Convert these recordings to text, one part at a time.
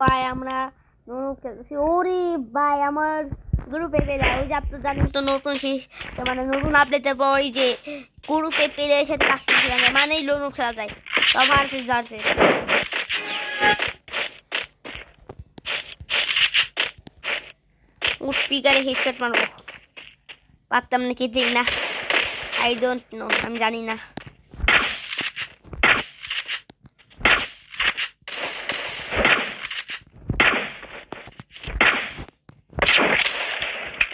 ভাই আমরা খেলতেছি। ওরে ভাই আমার গ্রুপে পেলে ওই যে আপনি জানেন তো নতুন মানে নতুন আপডেটের পর ওই যে গ্রুপে পেলে সাথে কাস্টম খেলা যায়, মানে লোনও খেলা যায়। তো ভার্সেস ভার্সেস স্পিকারে হেডসেট মারবো, পারতাম নাকি ঠিক না, আই ডোন্ট নো, আমি জানি না।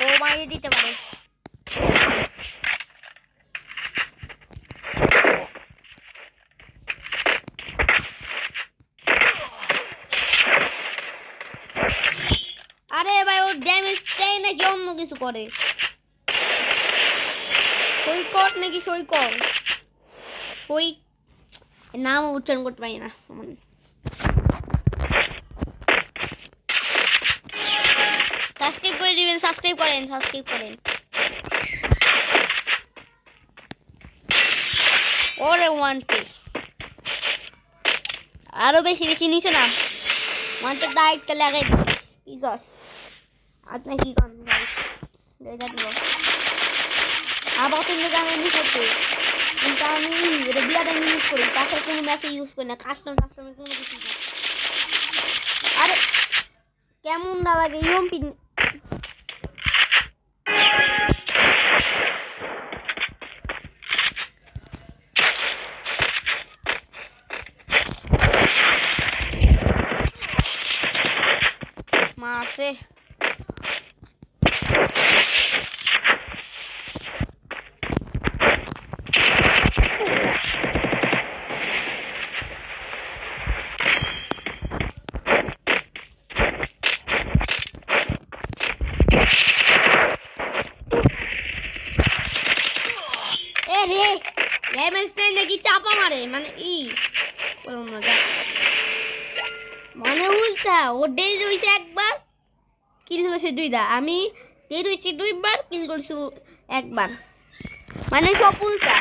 ও মাইরে দিতে পারে। আরে ভাই ও ড্যামেজ দেয় নাকি অন্য কিছু করে? সৈকত নাকি সৈকত, ওই নাম উচ্চারণ করতে পারি না। সাবস্ক্রাইব করে দিবেন, সাবস্ক্রাইব করেন। ওরে ওয়ানটে আরো বেশি নিচে না, ওয়ানটে দায়িত্ব লাগাই কি কর আপনি কি করেন দেখা দিব আবার কিন্তু আমি করতে, কিন্তু আমি এটা বিয়াটা ইউজ করি, তাছাড়া কোনো ম্যাচে ইউজ করি না, কাস্টমে কোনো কিছু না। আরে কেমন না লাগে ইউএমপি মারছে। নাকি চাপা মারে, মানে মানে উল্টা ও ডেজ হয়েছে একবার, কিল করেছে দুইটা, আমি ডেজ হয়েছি দুইবার, কিল করেছি একবার, মানে সব উল্টা।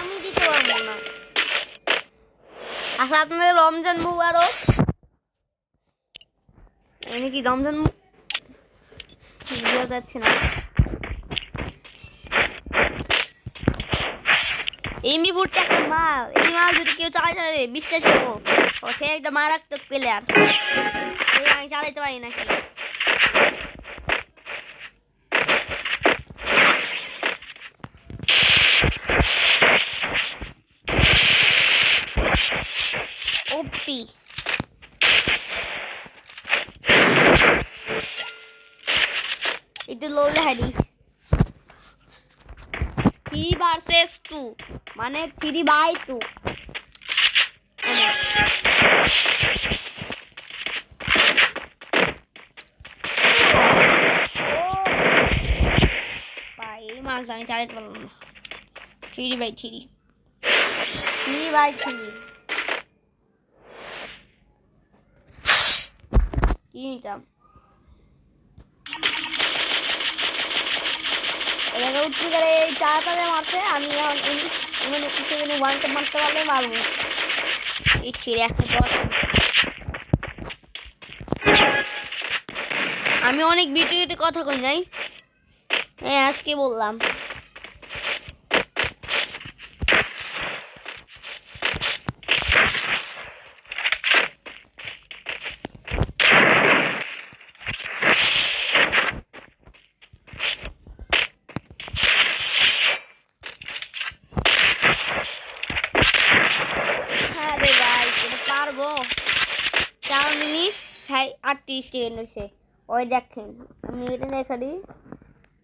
আমি দিতে পারবো না। আচ্ছা আপনাদের রমজান মুবারক। এনে কি রমজান বোঝা যাচ্ছে না। এমনি বুটটা একটা মাল, এই মাল যদি কেউ চালাতে বিশ্বাস করবো সে একটা মারাত্মক প্লেয়ার, আমি চালাতে পারি নাকি। ওপি একটু লোলে হারি 3 ভার্সেস 2 মানে 3/2। ভাই এই মাছ আমি চালাতে পারলাম না। 3/3 কি নিতাম এটাকে উঠতে গেলে এই চারটাতে মারছে, আমি এখানে সেখানে ওয়ান ট্যাপ মারতে পারলে মারবো। এই ছিঁড়ে একটা পর আমি অনেক ভিডিওতে কথা কই নাই, আজকে বললাম। পারবো 4 মিনিট 38 সেকেন্ড হয়েছে। ওই দেখেন আমি এটা রেখে দিই,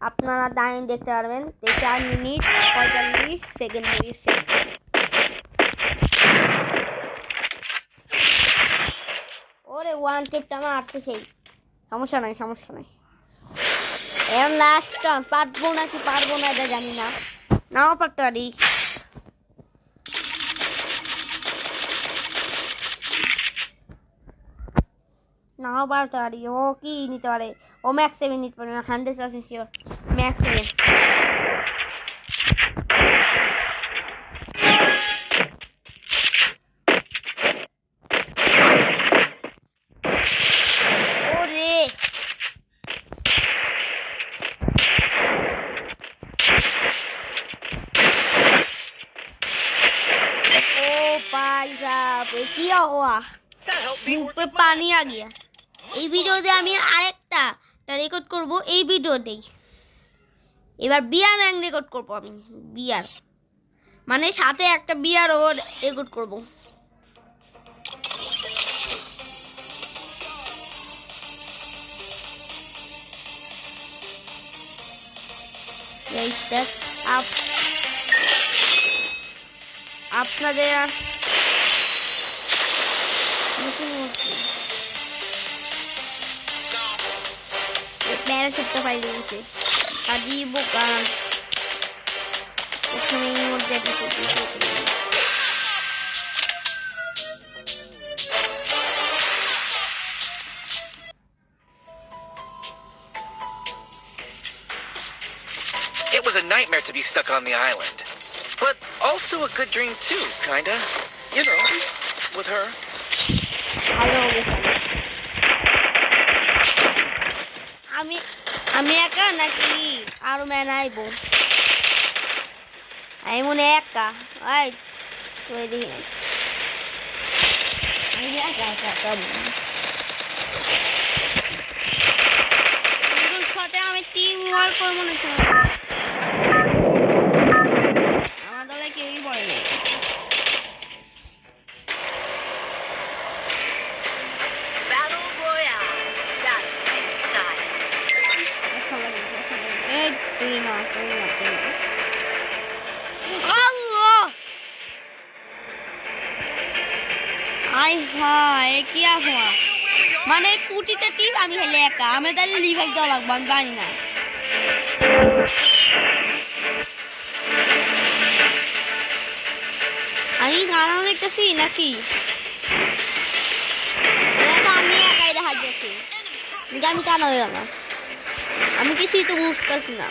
আপনারা টাইম দেখতে পারবেন 4 মিনিট 45 সেকেন্ড হয়েছে। ওরে ওয়ান টেপটা আমার আসছে সেই, সমস্যা নাই। এখন লাস্ট চান্স, পারবো নাকি পারবো না এটা জানি না, নাও পারতে পারি। নাও পারতে পারি। ও কি নিতে পারে? ও ম্যাক্স 7 নিতে পারে না, 100% শিওর ম্যাক্স 7। ওরে भाई साहब क्या हुआ? मुंह पे पानी आ गया। এই ভিডিওতে আমি আরেকটা রেকর্ড করব, এই ভিডিওতেই এবার বিয়ার র্যাঙ্ক রেকর্ড করব আমি। বিয়ার মানে সাথে একটা বিয়ার ওর রেকর্ড করব। আপনাদের প্যারাশুটটা পাইলে গেছে কাজী বোকা ওখানে মধ্যে It was a nightmare to be stuck on the island, but also a good dream too, kinda. You know, with her. আমি একা নাকি আরো ম্যান আইব? আমি মনে একা। এই তুই দেখি আমি একা সাথে আমি টিম ওয়ার্ক করব মনে হচ্ছে। আমার দলে কেউই পড়ে নাই। क्या हुआ মানে পুটিতে টিম আমি খেলে একা, আমি তাহলে রিভাইভ দেওয়া লাগবো, আমি পারি না। আমি গানা দেখতেছি নাকি আমি একাই দেখা যাচ্ছি, আমি কানা হয়ে গেলাম, আমি কিছুই তো বুঝতেছি না।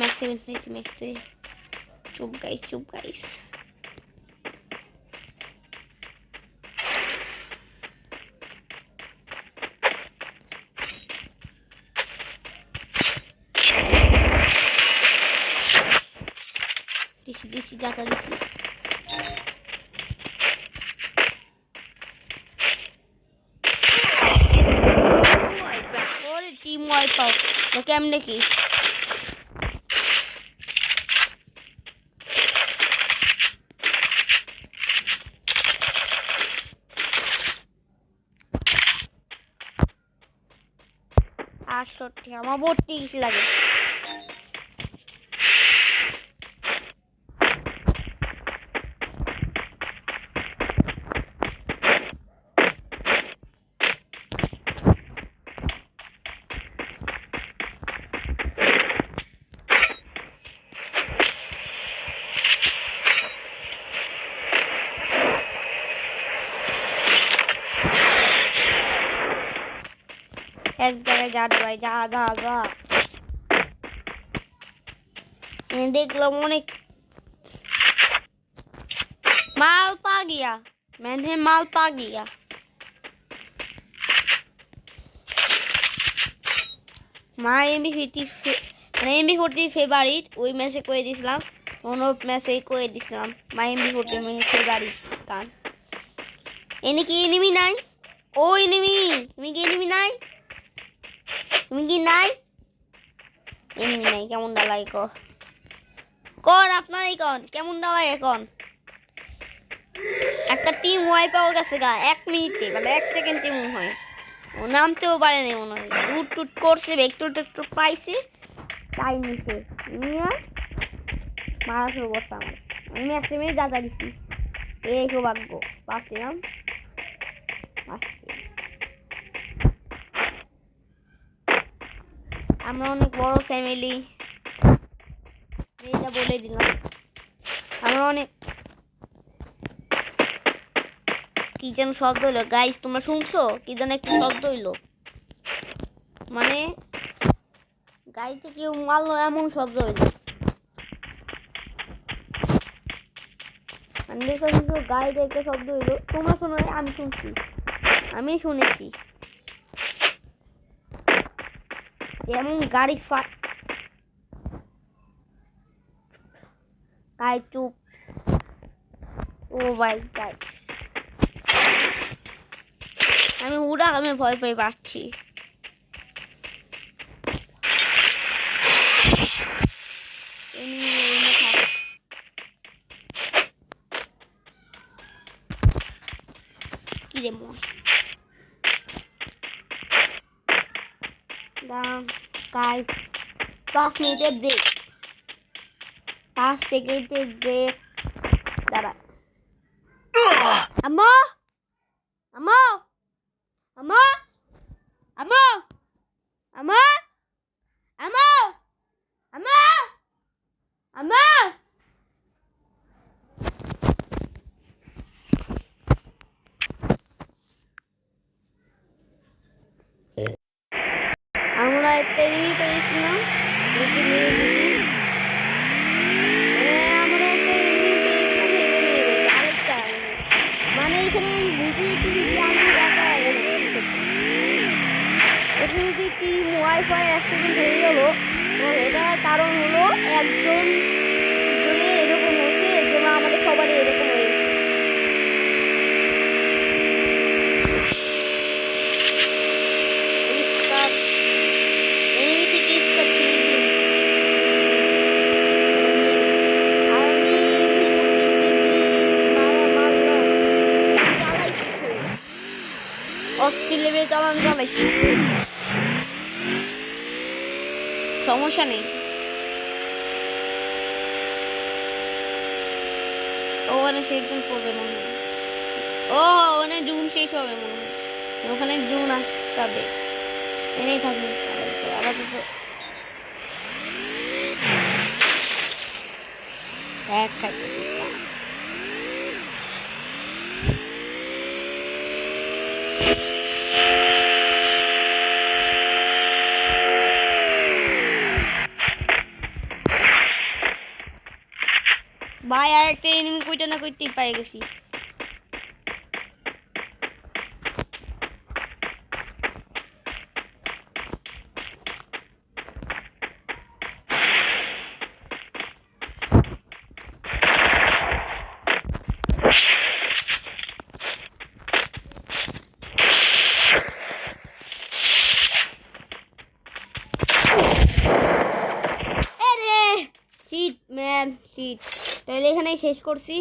Max 7. Chup guys. DC जाता DC। और टीम वाइप आउट तो कैमने की আমার ভর্তি কিছু লাগে। एक जगह जा भाई जा देख लो मैंने माल पा गया, मैंने माल पा गया। माँ एमबी40 फेवरेट ওই ম্যাচে কয়ে দিছিলাম, অন্য ম্যাচে কয়ে দিছিলাম মাই এমবি40 মে ফেভারিট কান। এনে কি এনিমি নাই? ও এনিমি, তুমি কি এনিমি নাই? তুমি কি নাই? এনিমি নাই, কেমন ডালাই কোন আপনারাই কোন কেমন ডালাই এখন? একটা টিম ওয়াইপ আউট গেছে গা 1 মিনিটে, মানে 1 সেকেন্ড টিম হয়, ও নামতেও পারে না মনে হয়, টুট করছে ভেক্টর পাইছে তাই নিছে নিয়ে মারা শুরু করছে আমার। আমি একটা মিনিট দাদা দিচ্ছি এই সৌভাগ্য পাচ্ছিলাম আমরা অনেক বড় ফ্যামিলি এইটা বলে দিলাম আমরা অনেক কি যেন শব্দ হইলো গাইস তোমরা শুনছো কি যেন একটা শব্দ হইলো মানে গাড়িতে কেউ মারলো এমন শব্দ হইলো আমি দেখছি গাড়িতে একটা শব্দ হইলো তোমরা শোনো আমি শুনছি আমি শুনেছি এমন গাড়ি গাই চুপ ও ভাই গাই আমি উড়া আমি ভয় পেয়ে পাচ্ছি কি রে মোর গাইস 5 মিনিটের ব্রেক 5 সেকেন্ডের ব্রেক দাঁড়া আম্মা আম্মা আম্মা আম্মা আম্মা আম্মা আম্মা আম্মা আমরা একটা এনিমি পেয়েছিলাম ওকে মেরে দিছি আমরা একটা এনিমি পেয়েছিলাম মেরে আরেকটা মানে এখানে ভিডিও আমি একা এখানে যদি টিম ওয়াইফাই অ্যাক্সিডেন্ট হয়ে গেল তো এটার কারণ হলো একজন এরকম হয়েছে এর জন্য আমাদের সবারই এরকম হয়েছে অস্থির লেভেল চালাইছি সমস্যা নেই ওখানে সেদিন পড়বে মনে হয় ওখানে জুন শেষ হবে মনে হয় ওখানে জুন আসতে এনেই থাকবে আবার এক খাইতেছি ভাই আর একটা এনিমি কইটা না কইতেই পাই গেছি শিট ম্যান শিট তাহলে এখানেই শেষ করছি